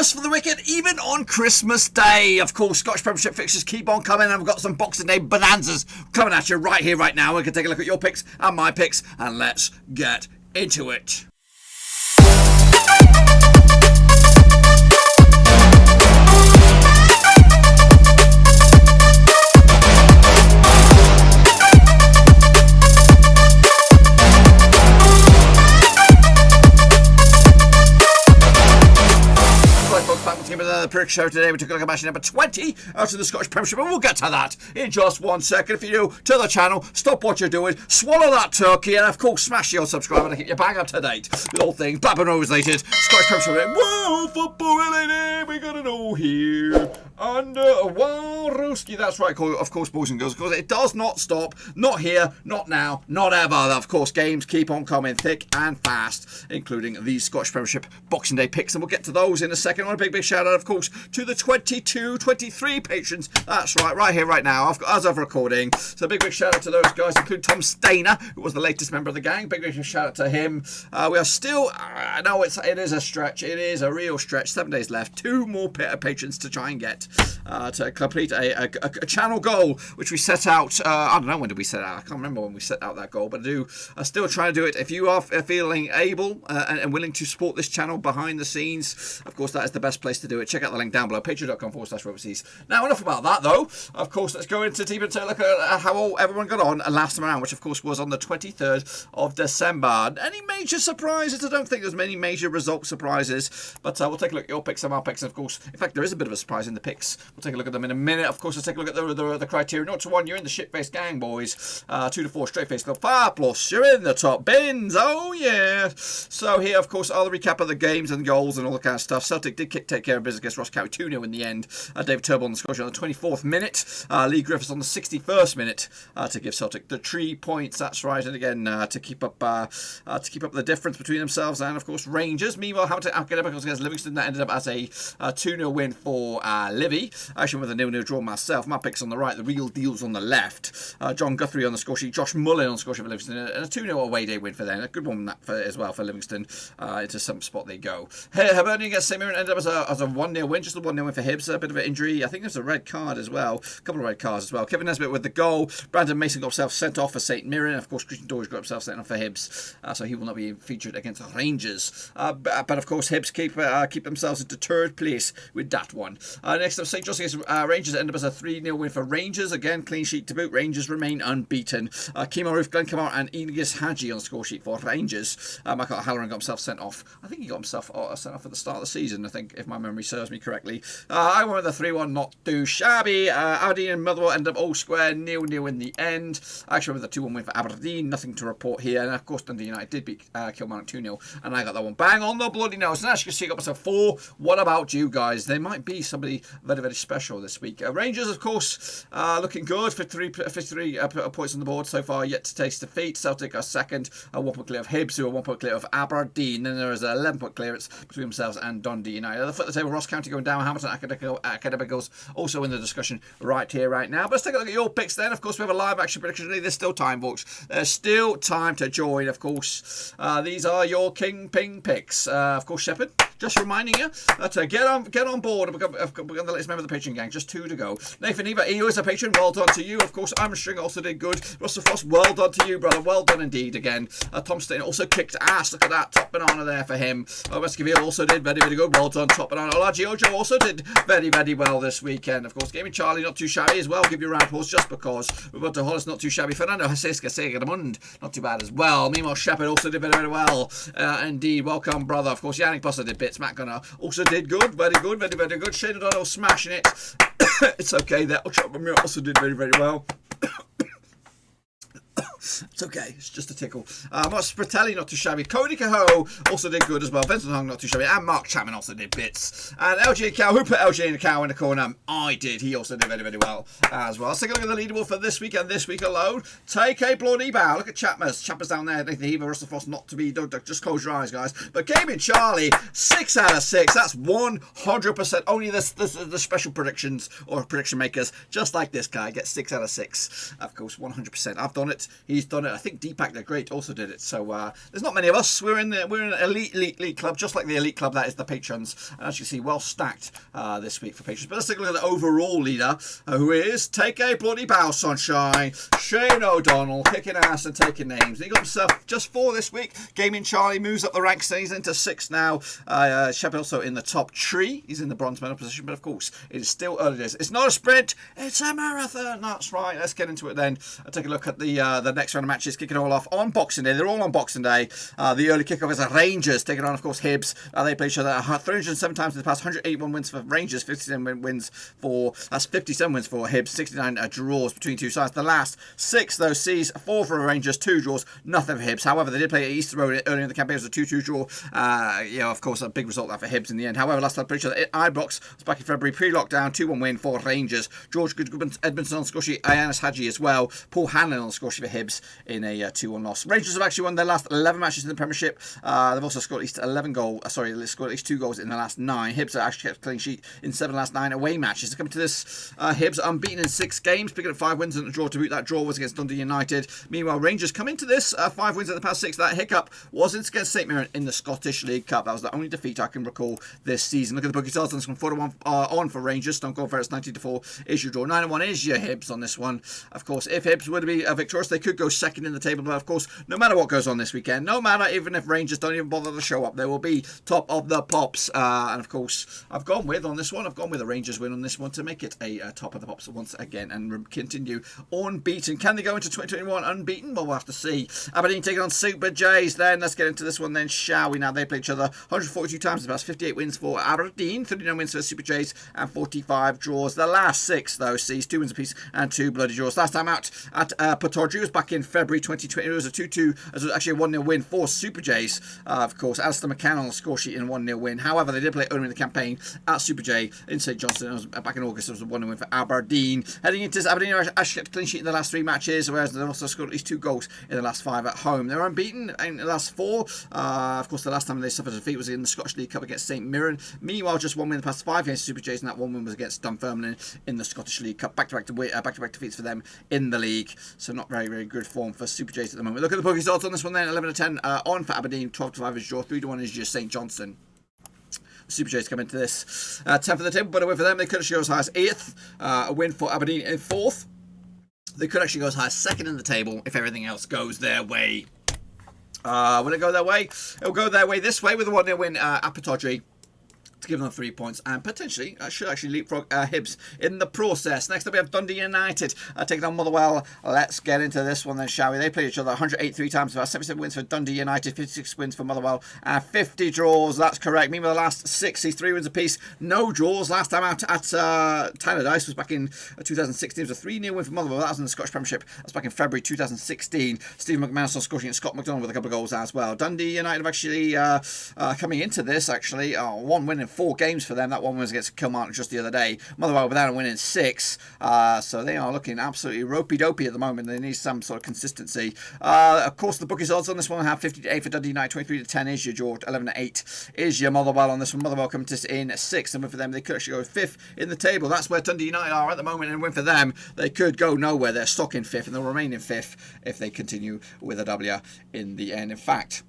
rest for the wicked, even on Christmas Day. Of course, Scottish Premiership fixtures keep on coming, and we've got some Boxing Day bonanzas coming at you right here, right now. We can take a look at your picks and my picks, and let's get into it. The Prick Show today. We took a look at match number 20 out of the Scottish Premiership, and we'll get to that in just 1 second. If you're new to the channel, stop what you're doing, swallow that turkey, and of course smash your subscribe to keep you bang up to date with all things Blackburn Rovers related, Scottish Premiership, whoa, football related, we gotta know here. And Roverseas, that's right, of course, boys and girls, because it does not stop, not here, not now, not ever. Of course, games keep on coming thick and fast, including the Scottish Premiership Boxing Day picks, and we'll get to those in a second. On a big shout out, of course, to the 22-23 patrons. That's right here, right now, as of recording. So big shout out to those guys, including Tom Stainer, who was the latest member of the gang. Big shout out to him. We are still, I know it is a stretch, it is a real stretch. 7 days left, 2 more patrons to try and get to complete a channel goal, which we set out. I don't know, when did we set out? I can't remember when we set out that goal, but I still try to do it. If you are feeling able and willing to support this channel behind the scenes, of course, that is the best place to do it. Check out the link down below, patreon.com/Roverseas. Now, enough about that, though. Of course, let's go into deep and take a look at how everyone got on last time around, which, of course, was on the 23rd of December. Any major surprises? I don't think there's many major result surprises, but we'll take a look at your picks and our picks. And, of course, in fact, there is a bit of a surprise in the picks. We'll take a look at them in a minute. Of course, let's take a look at the criteria. 0 to 1, you're in the shit-faced gang, boys. 2 to 4, straight-faced club. 5+, you're in the top bins. Oh, yeah. So here, of course, are the recap of the games and goals and all that kind of stuff. Celtic did take care of business against Ross County 2-0 in the end. David Turnbull on the score on the 24th minute. Lee Griffiths on the 61st minute to give Celtic the 3 points. That's right. And again, to keep up the difference between themselves and, of course, Rangers. Meanwhile, Hamilton Academical against Livingston, that ended up as a 2-0 win for Livy. Actually, with a 0-0 draw myself. My picks on the right, the real deals on the left. John Guthrie on the score sheet, Josh Mullin on the score sheet for Livingston, and a 2-0 away day win for them. A good one as well for Livingston. Into some spot they go. Hibernian against Mirren ended up as a 1-0 win, just a 1-0 win for Hibs. A bit of an injury. I think there's a red card as well. A couple of red cards as well. Kevin Nesbitt with the goal. Brandon Mason got himself sent off for St Mirren. Of course, Christian Dorage got himself sent off for Hibs, so he will not be featured against Rangers. But of course, Hibs keep themselves into third place with that one. Next up, St John's against Rangers ended up as a 3-0 win for Rangers. Again, clean sheet to boot. Rangers remain unbeaten. Kemo Roof, Glenn Kamara, and Igis Hadji on the score sheet for Rangers. Michael Halloran got himself sent off. I think he got himself sent off at the start of the season, I think, if my memory serves me correctly. I went with the 3-1, not too shabby. Aberdeen and Motherwell ended up all square, 0-0 in the end. I actually went with the 2-1 win for Aberdeen, nothing to report here. And of course, Dundee United did beat Kilmarnock 2-0, and I got that one bang on the bloody nose. And as you can see, I got myself 4. What about you guys? There might be somebody very, very special this week. Rangers, of course, looking good. 53 points on the board so far, yet to taste defeat. Celtic are second, 1 point clear of Hibs, who are 1 point clear of Aberdeen. Then there is an 11 point clearance between themselves and Dundee United. At the foot of the table, Ross County going down. Hamilton Academicals also in the discussion right here, right now. But let's take a look at your picks then. Of course, we have a live action prediction today. There's still time, folks. There's still time to join, of course. These are your Kingpin picks. Of course, Shepherd, just reminding you that get on board and become the latest member of the Patreon gang. Just 2 to go. Nathan Eva, EO is a patron. Well done to you. Of course, I'm a String also did good. Russell Frost, well done to you, brother. Well done indeed again. Tom Stein also kicked ass. Look at that. Top banana there for him. Westgaville also did very, very good. Well done. Top banana. Olaji Ojo also did very, very well this weekend. Of course, Gaming Charlie, not too shabby as well. Give you a round of applause just because. Roberto Hollis, not too shabby. Fernando Hasesca Segamund, not too bad as well. Meanwhile, Shepherd also did very, very well. Indeed, welcome, brother. Of course, Yannick Buster did bits. Matt Gunnar also did good. Very good. Very, very good. Shane O'Donnell smashing it. It's okay there. Also did very, very well. It's okay, it's just a tickle. Mark Spratelli, not too shabby. Cody Cahoe also did good as well. Vincent Hung, not too shabby. And Mark Chapman also did bits. And LG Cow, who put LG Cow in the corner? I did. He also did very, very well as well. Let's take a look at the leaderboard for this week and this week alone. Take a bloody bow. Look at Chapman's down there. Nathan Heaver, Russell Frost, not to be. Don't just close your eyes, guys. But Gaming Charlie, 6 out of 6. That's 100%. Only the special predictions or prediction makers, just like this guy, get 6 out of 6. Of course, 100%. I've done it. he's done it. I think Deepak the Great also did it. So there's not many of us. We're an elite club, just like the elite club that is the patrons. And as you see, well stacked this week for patrons. But let's take a look at the overall leader, who is Take a Bloody Bow, Sunshine, Shane O'Donnell, kicking ass and taking names. And he got himself just 4 this week. Gaming Charlie moves up the ranks, and he's into 6 now. Shep also in the top 3. He's in the bronze medal position, but of course, it is still early days. It's not a sprint, it's a marathon. That's right. Let's get into it then. I'll take a look at the next round of matches, kicking it all off on Boxing Day. They're all on Boxing Day. The early kickoff is Rangers taking on, of course, Hibs. They play each other 307 times in the past. 181 wins for Rangers, 57 wins for Hibs, 69 draws between two sides. The last 6 though sees 4 for Rangers, 2 draws, nothing for Hibs. However, they did play at Easter Road earlier in the campaign. It was a 2-2 draw. Of course, a big result there for Hibs in the end. However, last time played each other at Ibrox was back in February, pre-lockdown, 2-1 win for Rangers. George Edmondson on Scotia, Ianis Hadji as well. Paul Hanlon on Scotia for Hibs in a 2-1 loss. Rangers have actually won their last 11 matches in the Premiership. They've also scored at least scored at least 2 goals in the last 9. Hibs have actually kept a clean sheet in 7 of the last 9 away matches. They're coming to this, Hibs unbeaten in 6 games, picking up 5 wins and a draw to boot. That draw was against Dundee United. Meanwhile, Rangers come into this 5 wins in the past 6. That hiccup was against St Mirren in the Scottish League Cup. That was the only defeat I can recall this season. Look at the bookies odds on this one. 4-1 on for Rangers. Stone Cold Ferris 19-4 is your draw. 9-1 is your Hibs on this one. Of course, if Hibs were to be victorious, they could go second in the table. But of course, no matter what goes on this weekend, no matter even if Rangers don't even bother to show up, they will be top of the pops. And of course, I've gone with a Rangers win on this one to make it a top of the pops once again and continue unbeaten. Can they go into 2021 unbeaten? Well, we'll have to see. Aberdeen taking on Super Jays then. Let's get into this one then, shall we? Now, they play each other 142 times in the past. 58 wins for Aberdeen, 39 wins for Super Jays, and 45 draws. The last 6, though, sees 2 wins apiece and 2 bloody draws. Last time out at Portordry was back in February 2020. It was a 2-2, it was actually a 1-0 win for Super Jays. Of course, Alistair McCann on the score sheet in a 1-0 win. However, they did play earlier in the campaign at Super J in St Johnstone. It was back in August. It was a 1-0 win for Aberdeen. Heading into this, Aberdeen actually kept a clean sheet in the last 3 matches, whereas they've also scored at least 2 goals in the last 5 at home. They're unbeaten in the last 4. Of course, the last time they suffered a defeat was in the Scottish League Cup against St Mirren. Meanwhile, just 1 win in the past 5 against Super Jays, and that 1 win was against Dunfermline in the Scottish League Cup. Back-to-back defeats for them in the league. So not very, very good form for Super Jays at the moment. Look at the bookies odds on this one then. 11-10 on for Aberdeen, 12-5 is draw, 3-1 is just St Johnstone. Super Jays come into this 10th of the table, but a win for them. They could actually go as high as 8th. A win for Aberdeen in 4th. They could actually go as high as 2nd in the table if everything else goes their way. Will it go their way? It'll go their way this way with a 1-0 win at Portordry to give them 3 points and potentially should actually leapfrog Hibs in the process. Next up we have Dundee United taking on Motherwell. Let's get into this one then, shall we? They played each other 183 times, about 77 wins for Dundee United, 56 wins for Motherwell, and 50 draws. That's correct. Meanwhile, the last 6, 3 wins apiece, no draws. Last time out at Tannadice was back in 2016. It was a 3-0 win for Motherwell. That was in the Scottish Premiership. That's back in February 2016. Stephen McManus on scoring, and Scott McDonald with a couple of goals as well. Dundee United have actually coming into this 1 win in 4 games for them. That one was against Kilmarnock just the other day. Motherwell without a win in 6. So they are looking absolutely ropey-dopey at the moment. They need some sort of consistency. Of course, the bookies odds on this one have 50-8 for Dundee United, 23-10 is your George, 11-8 is your Motherwell on this one. Motherwell coming to in 6th, and win for them, they could actually go 5th in the table. That's where Dundee United are at the moment, and win for them, they could go nowhere. They're stuck in 5th, and they'll remain in 5th if they continue with a W in the end. In fact,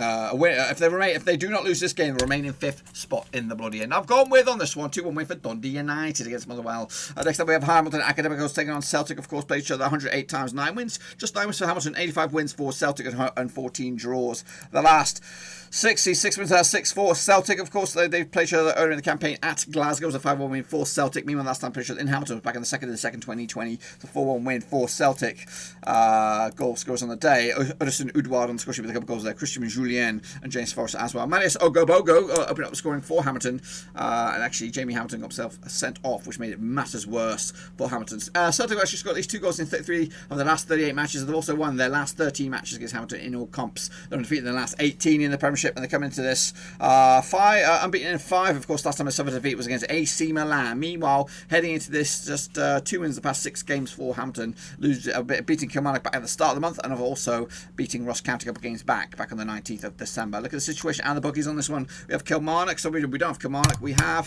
if they do not lose this game, they'll remain in 5th spot in the bloody end. I've gone with on this one 2-1 win for Dundee United against Motherwell. Next up we have Hamilton Academical taking on Celtic. Of course, played each other 108 times, 9 wins. Just 9 wins for Hamilton, 85 wins for Celtic, and 14 draws. The last 6 wins out of 6 for Celtic. Of course, they played each other earlier in the campaign at Glasgow. It was a 5-1 win for Celtic. Meanwhile, last time played each other in Hamilton was back in the 2nd 2020. It's a 4-1 win for Celtic. Goal scorers on the day: Udison Udward on the score sheet with a couple of goals there. Christian Julien and James Forrest as well. Manius Ogobogo opened up scoring for Hamilton, and actually Jamie Hamilton got himself sent off, which made it matters worse for Hamilton. Celtic actually scored at least 2 goals in 33 of the last 38 matches. They've also won their last 13 matches against Hamilton in all comps. They're undefeated in the last 18 in the Premiership, and they come into this unbeaten in 5. Of course, last time they suffered a defeat was against AC Milan. Meanwhile, heading into this, just 2 wins the past 6 games for Hamilton, beating Kilmarnock back at the start of the month, and have also beating Ross County a couple games back on the 19th of December. Look at the situation and the bookies on this one. We have Kilmarnock, so we don't have Kilmarnock. We have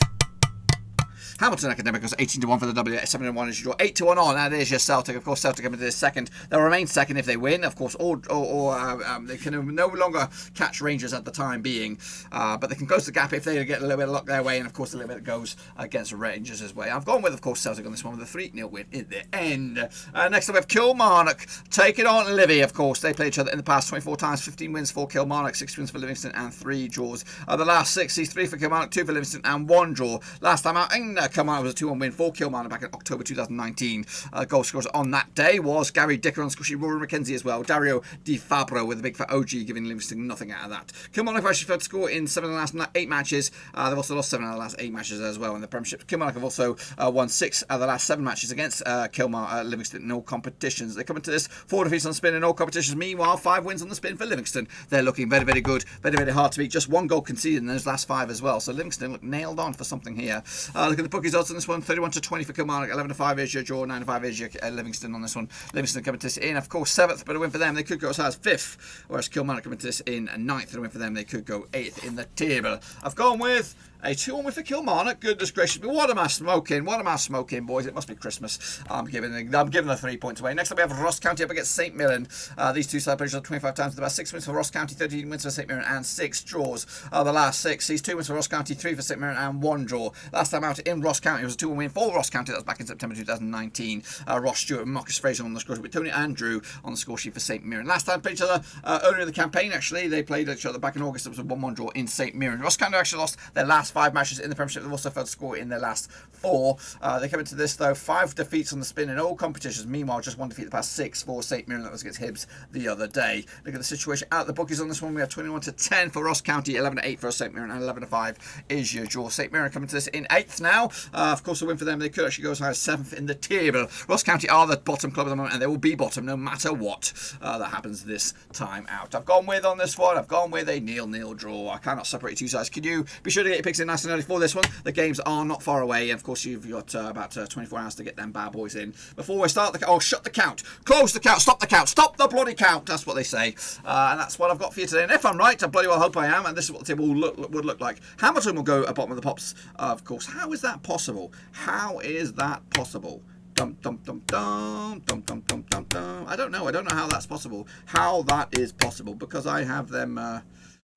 Hamilton Academical 18-1 for the W. 7-1 is your draw. 8-1 on. That is your Celtic. Of course, Celtic coming to this second. They'll remain second if they win, of course, or they can no longer catch Rangers at the time being, but they can close the gap if they get a little bit of luck their way, and of course a little bit goes against Rangers as well. I've gone with, of course, Celtic on this one with a 3-0 win in the end. Next up we have Kilmarnock taking on Livy. Of course, they played each other in the past 24 times. 15 wins for Kilmarnock, 6 wins for Livingston, and 3 draws. The last 6, he's 3 for Kilmarnock, 2 for Livingston, and 1 draw. Last time out in Kilmarnock was a 2-1 win for Kilmarnock back in October 2019. Goal scorers on that day was Gary Dicker on Squishy, Rory McKenzie as well. Dario Di Fabro with a big fat OG giving Livingston nothing out of that. Kilmarnock have actually failed to score in 7 of the last 8 matches. They've also lost 7 of the last 8 matches as well in the Premiership. Kilmarnock have also won 6 of the last 7 matches against Livingston in all competitions. They come into this 4 defeats on spin in all competitions. Meanwhile, 5 wins on the spin for Livingston. They're looking very, very good, very, very hard to beat. Just 1 goal conceded in those last 5 as well. So Livingston look nailed on for something here. Look at the bookies odds on this one: 31-20 for Kilmarnock, 11-5 is your draw, 9-5 is your Livingston on this one. Livingston coming to this in, of course, 7th, but a win for them. They could go as high as 5th, whereas Kilmarnock coming to this in 9th, and a win for them. They could go 8th in the table. I've gone with a 2-1 win for Kilmarnock. Goodness gracious me, what am I smoking? What am I smoking, boys? It must be Christmas. I'm giving the 3 points away. Next up we have Ross County up against St Mirren. These two sides played 25 times. About 6 wins for Ross County, 13 wins for St Mirren, and 6 draws. The last 6, these 2 wins for Ross County, 3 for St Mirren, and 1 draw. Last time out in Ross County, it was a 2-1 win for Ross County. That was back in September 2019. Ross Stewart and Marcus Fraser on the score sheet with Tony Andrew on the score sheet for St Mirren. Last time played each other earlier in the campaign, actually. They played each other back in August. It was a 1-1 draw in St Mirren. Ross County actually lost their last 5 matches in the Premiership. They've also failed to score in their last 4. They come into this, though, 5 defeats on the spin in all competitions. Meanwhile, just 1 defeat the past 6 for St Mirren. That was against Hibs the other day. Look at the situation at the bookies on this one. We have 21-10 for Ross County, 11-8 for St Mirren, and 11-5 is your draw. St Mirren coming to this in 8th now. Of course, a win for them. They could actually go as high as 7th in the table. Ross County are the bottom club at the moment, and they will be bottom no matter what that happens this time out. I've gone with on this one. I've gone with a 0-0 draw. I cannot separate 2 sides. Can you be sure to get your picks in nice and early for this one? The games are not far away, and of course you've got about 24 hours to get them bad boys in before we start the shut the count, close the count, stop the bloody count. That's what they say, and that's what I've got for you today. And if I'm right, I bloody well hope I am, and this is what the table would look like. Hamilton will go at bottom of the pops, of course. How is that possible? How is that possible? Dum dum dum dum dum dum dum dum dum. I don't know how that's possible. How that is possible, because I have them at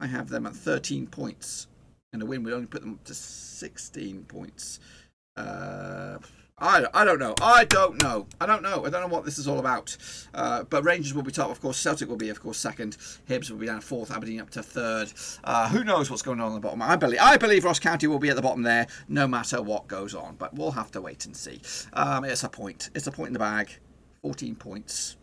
13 points. And a win would only put them up to 16 points. I don't know. I don't know what this is all about. But Rangers will be top, of course. Celtic will be, of course, second. Hibs will be down 4th. Aberdeen up to 3rd. Who knows what's going on the bottom? I believe Ross County will be at the bottom there, no matter what goes on. But we'll have to wait and see. It's a point. It's a point in the bag. 14 points.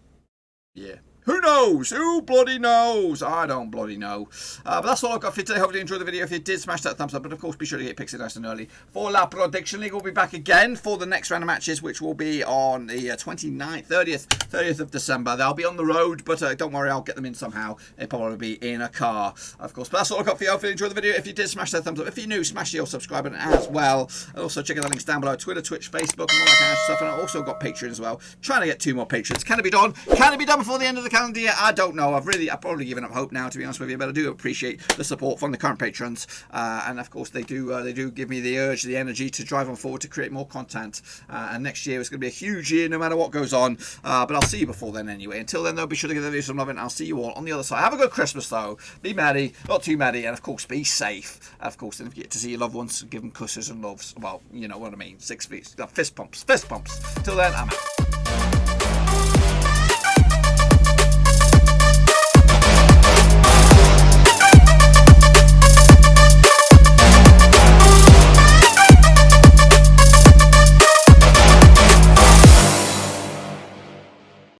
Yeah. Who knows? Who bloody knows? I don't bloody know. But that's all I've got for you today. Hopefully you enjoyed the video. If you did, smash that thumbs up. But of course, be sure to get picks in nice and early for La Prediction League. We'll be back again for the next round of matches, which will be on the 29th, 30th of December. They'll be on the road, but don't worry, I'll get them in somehow. They'll probably be in a car, of course. But that's all I've got for you. Hopefully you enjoyed the video. If you did, smash that thumbs up. If you're new, smash the subscribe button as well. And also check out the links down below. Twitter, Twitch, Facebook, and all that kind of stuff. And I've also got Patreon as well. Trying to get 2 more patrons. Can it be done? Can it be done before the end of the calendar year? I don't know. I've probably given up hope now, to be honest with you, but I do appreciate the support from the current patrons, and of course they do give me the urge, the energy to drive on forward to create more content, and next year is going to be a huge year no matter what goes on, but I'll see you before then anyway. Until then though, be sure to give the video some love, and I'll see you all on the other side. Have a good Christmas though, be merry, not too merry, and of course be safe, and of course if you get to see your loved ones, give them kisses and loves, well, you know what I mean, 6 feet, fist pumps. Till then, I'm out.